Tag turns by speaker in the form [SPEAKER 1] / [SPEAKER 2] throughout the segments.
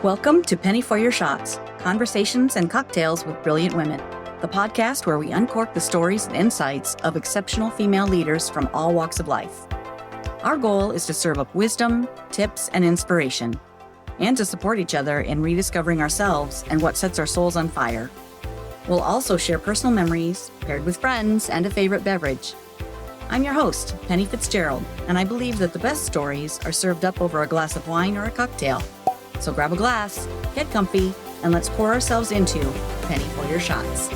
[SPEAKER 1] Welcome to Penny for Your Shots, Conversations and Cocktails with Brilliant Women, the podcast where we uncork the stories and insights of exceptional female leaders from all walks of life. Our goal is to serve up wisdom, tips, and inspiration, and to support each other in rediscovering ourselves and what sets our souls on fire. We'll also share personal memories, paired with friends and a favorite beverage. I'm your host, Penny Fitzgerald, and I believe that the best stories are served up over a glass of wine or a cocktail. So grab a glass, get comfy, and let's pour ourselves into Penny for Your Shots.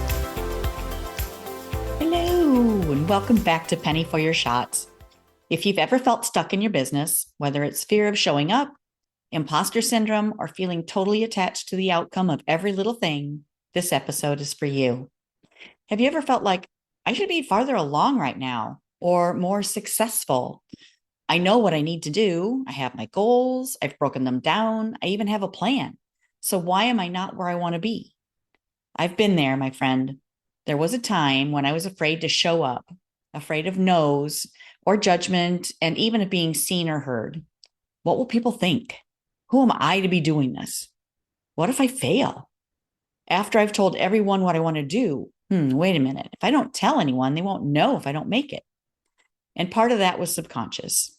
[SPEAKER 2] Hello, and welcome back to Penny for Your Shots. If you've ever felt stuck in your business, whether it's fear of showing up, imposter syndrome, or feeling totally attached to the outcome of every little thing, this episode is for you. Have you ever felt like, I should be farther along right now, or more successful? I know what I need to do. I have my goals. I've broken them down. I even have a plan. So why am I not where I want to be? I've been there, my friend. There was a time when I was afraid to show up, afraid of no's or judgment, and even of being seen or heard. What will people think? Who am I to be doing this? What if I fail? After I've told everyone what I want to do, wait a minute. If I don't tell anyone, they won't know if I don't make it. And part of that was subconscious.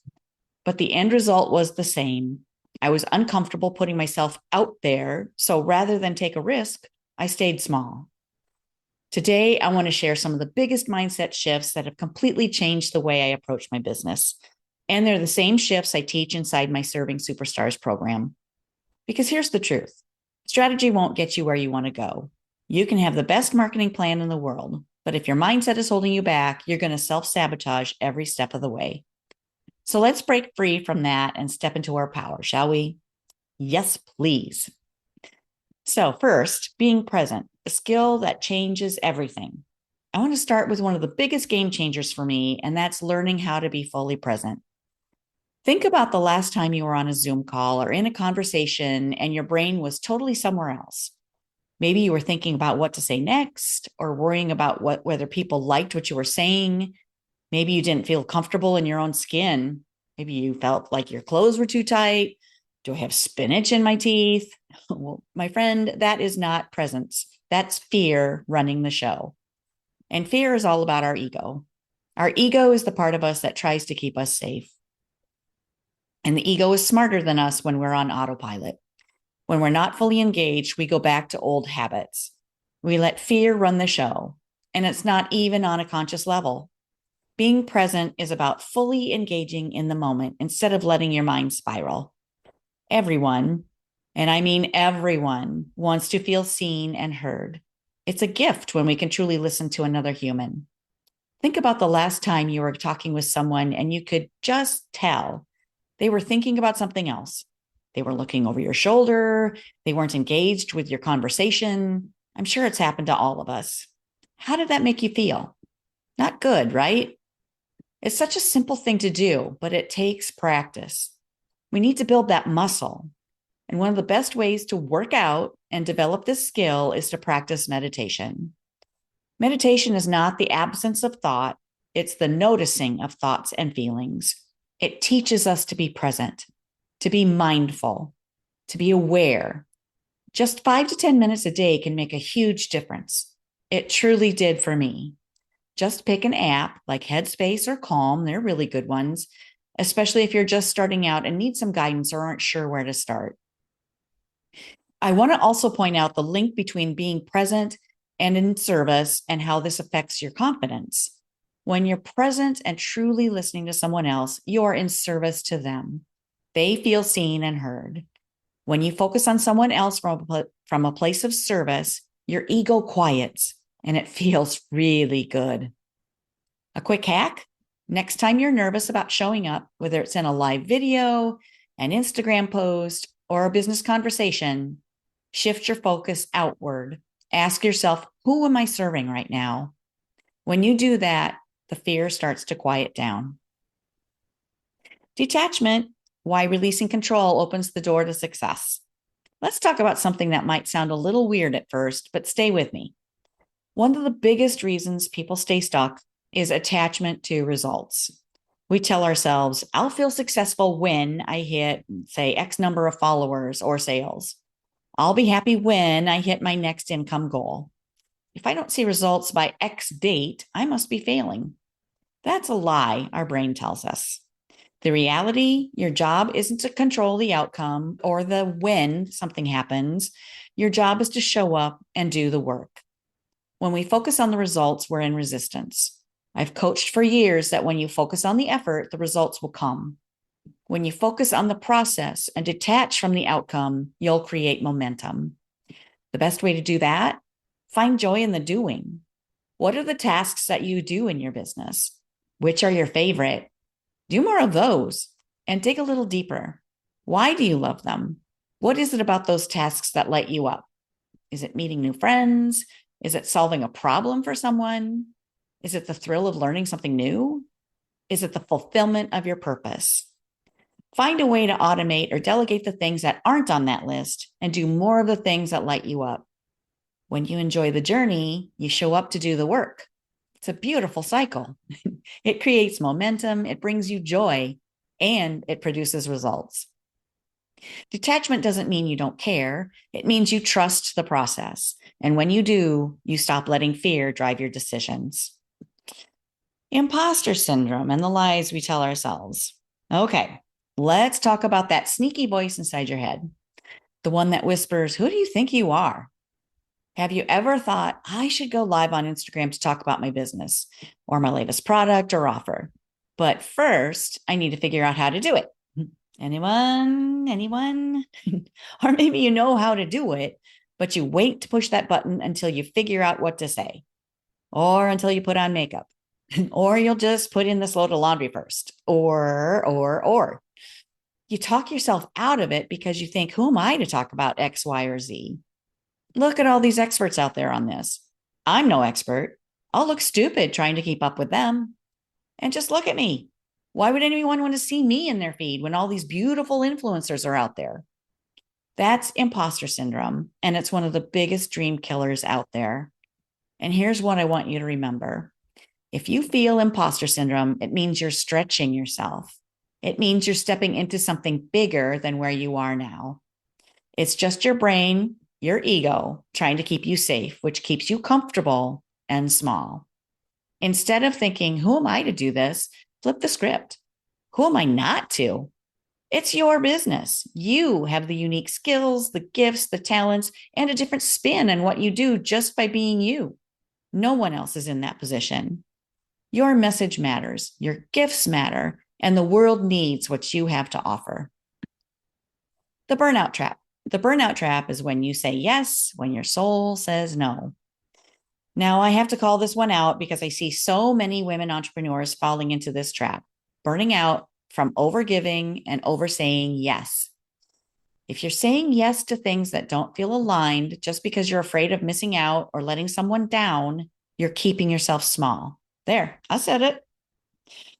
[SPEAKER 2] But the end result was the same. I was uncomfortable putting myself out there. So rather than take a risk, I stayed small. Today, I want to share some of the biggest mindset shifts that have completely changed the way I approach my business. And they're the same shifts I teach inside my Serving Superstars program. Because here's the truth. Strategy won't get you where you want to go. You can have the best marketing plan in the world, but if your mindset is holding you back, you're going to self-sabotage every step of the way. So let's break free from that and step into our power, shall we? Yes, please. So first, being present, a skill that changes everything. I want to start with one of the biggest game changers for me, and that's learning how to be fully present. Think about the last time you were on a Zoom call or in a conversation and your brain was totally somewhere else. Maybe you were thinking about what to say next or worrying about whether people liked what you were saying. Maybe you didn't feel comfortable in your own skin. Maybe you felt like your clothes were too tight. Do I have spinach in my teeth? Well, my friend, that is not presence. That's fear running the show. And fear is all about our ego. Our ego is the part of us that tries to keep us safe. And the ego is smarter than us when we're on autopilot. When we're not fully engaged, we go back to old habits. We let fear run the show, and it's not even on a conscious level. Being present is about fully engaging in the moment instead of letting your mind spiral. Everyone, and I mean everyone, wants to feel seen and heard. It's a gift when we can truly listen to another human. Think about the last time you were talking with someone and you could just tell they were thinking about something else. They were looking over your shoulder. They weren't engaged with your conversation. I'm sure it's happened to all of us. How did that make you feel? Not good, right? It's such a simple thing to do, but it takes practice. We need to build that muscle. And one of the best ways to work out and develop this skill is to practice meditation. Meditation is not the absence of thought. It's the noticing of thoughts and feelings. It teaches us to be present, to be mindful, to be aware. Just 5 to 10 minutes a day can make a huge difference. It truly did for me. Just pick an app like Headspace or Calm. They're really good ones, especially if you're just starting out and need some guidance or aren't sure where to start. I want to also point out the link between being present and in service and how this affects your confidence. When you're present and truly listening to someone else, you're in service to them. They feel seen and heard. When you focus on someone else from a place of service, your ego quiets and it feels really good. A quick hack: next time you're nervous about showing up, whether it's in a live video, an Instagram post, or a business conversation, shift your focus outward. Ask yourself, who am I serving right now? When you do that, the fear starts to quiet down. Detachment: why releasing control opens the door to success. Let's talk about something that might sound a little weird at first, but stay with me. One of the biggest reasons people stay stuck is attachment to results. We tell ourselves, I'll feel successful when I hit, say, X number of followers or sales. I'll be happy when I hit my next income goal. If I don't see results by X date, I must be failing. That's a lie, our brain tells us. The reality, your job isn't to control the outcome or the when something happens. Your job is to show up and do the work. When we focus on the results, we're in resistance. I've coached for years that when you focus on the effort, the results will come. When you focus on the process and detach from the outcome, you'll create momentum. The best way to do that? Find joy in the doing. What are the tasks that you do in your business? Which are your favorite? Do more of those and dig a little deeper. Why do you love them? What is it about those tasks that light you up? Is it meeting new friends? Is it solving a problem for someone? Is it the thrill of learning something new? Is it the fulfillment of your purpose? Find a way to automate or delegate the things that aren't on that list and do more of the things that light you up. When you enjoy the journey, you show up to do the work. It's a beautiful cycle. It creates momentum, it brings you joy, and it produces results. Detachment doesn't mean you don't care. It means you trust the process. And when you do, you stop letting fear drive your decisions. Imposter syndrome and the lies we tell ourselves. Okay, let's talk about that sneaky voice inside your head. The one that whispers, "Who do you think you are?" Have you ever thought, I should go live on Instagram to talk about my business or my latest product or offer? But first, I need to figure out how to do it. Anyone? Anyone? Or maybe you know how to do it, but you wait to push that button until you figure out what to say, or until you put on makeup, or you'll just put in this load of laundry first, or. You talk yourself out of it because you think, who am I to talk about X, Y, or Z? Look at all these experts out there on this. I'm no expert. I'll look stupid trying to keep up with them. And just look at me. Why would anyone want to see me in their feed when all these beautiful influencers are out there? That's imposter syndrome, and it's one of the biggest dream killers out there. And here's what I want you to remember. If you feel imposter syndrome, it means you're stretching yourself. It means you're stepping into something bigger than where you are now. It's just your brain, your ego, trying to keep you safe, which keeps you comfortable and small. Instead of thinking, who am I to do this? Flip the script. Who am I not to? It's your business. You have the unique skills, the gifts, the talents, and a different spin on what you do just by being you. No one else is in that position. Your message matters, your gifts matter, and the world needs what you have to offer. The burnout trap. The burnout trap is when you say yes, when your soul says no. Now, I have to call this one out because I see so many women entrepreneurs falling into this trap, burning out from overgiving and oversaying yes. If you're saying yes to things that don't feel aligned just because you're afraid of missing out or letting someone down, you're keeping yourself small. There, I said it.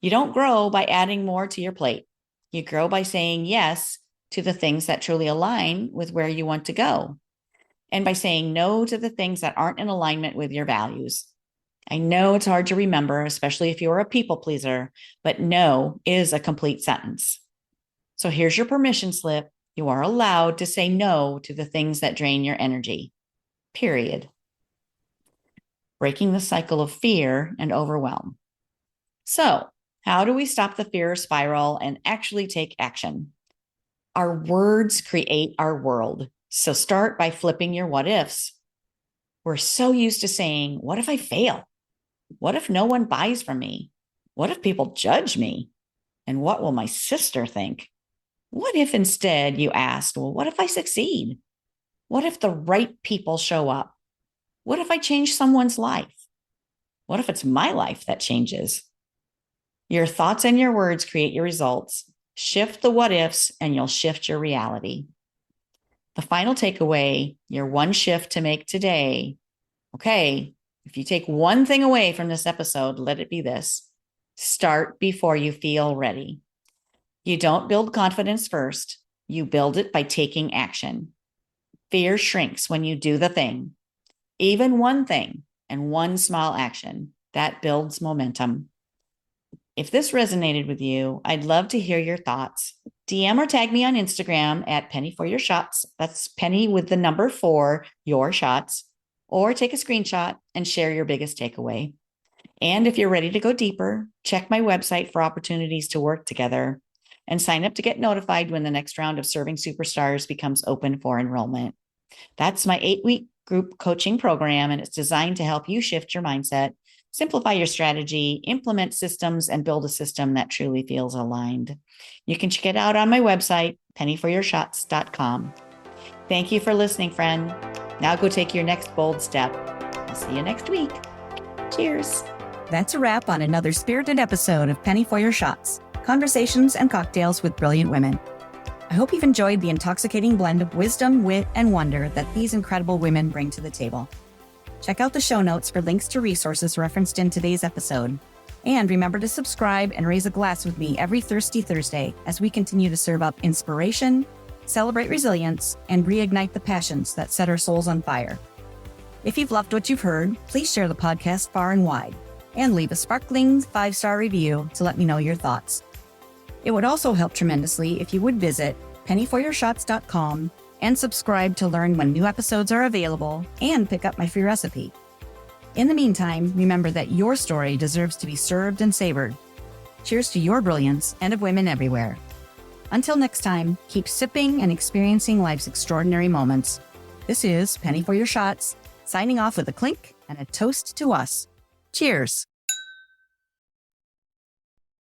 [SPEAKER 2] You don't grow by adding more to your plate. You grow by saying yes to the things that truly align with where you want to go, and by saying no to the things that aren't in alignment with your values. I know it's hard to remember, especially if you're a people pleaser, but no is a complete sentence. So here's your permission slip. You are allowed to say no to the things that drain your energy, period. Breaking the cycle of fear and overwhelm. So, how do we stop the fear spiral and actually take action? Our words create our world. So start by flipping your what ifs. We're so used to saying, what if I fail? What if no one buys from me? What if people judge me? And what will my sister think? What if instead you asked, well, what if I succeed? What if the right people show up? What if I change someone's life? What if it's my life that changes? Your thoughts and your words create your results. Shift the what ifs and you'll shift your reality. The final takeaway, your one shift to make today. Okay, if you take one thing away from this episode, let it be this. Start before you feel ready. You don't build confidence first. You build it by taking action. Fear shrinks when you do the thing. Even one thing and one small action that builds momentum. If this resonated with you, I'd love to hear your thoughts. DM or tag me on Instagram at Penny for Your Shots. That's Penny with the number 4, your shots. Or take a screenshot and share your biggest takeaway. And if you're ready to go deeper, check my website for opportunities to work together and sign up to get notified when the next round of Serving Superstars becomes open for enrollment. That's my 8-week group coaching program, and it's designed to help you shift your mindset, simplify your strategy, implement systems, and build a system that truly feels aligned. You can check it out on my website, pennyforyourshots.com. Thank you for listening, friend. Now go take your next bold step. I'll see you next week. Cheers.
[SPEAKER 1] That's a wrap on another spirited episode of Penny for Your Shots, Conversations and Cocktails with Brilliant Women. I hope you've enjoyed the intoxicating blend of wisdom, wit, and wonder that these incredible women bring to the table. Check out the show notes for links to resources referenced in today's episode. And remember to subscribe and raise a glass with me every Thirsty Thursday as we continue to serve up inspiration, celebrate resilience, and reignite the passions that set our souls on fire. If you've loved what you've heard, please share the podcast far and wide and leave a sparkling 5-star review to let me know your thoughts. It would also help tremendously if you would visit pennyforyourshots.com and subscribe to learn when new episodes are available and pick up my free recipe. In the meantime, remember that your story deserves to be served and savored. Cheers to your brilliance and of women everywhere. Until next time, keep sipping and experiencing life's extraordinary moments. This is Penny for Your Shots, signing off with a clink and a toast to us. Cheers.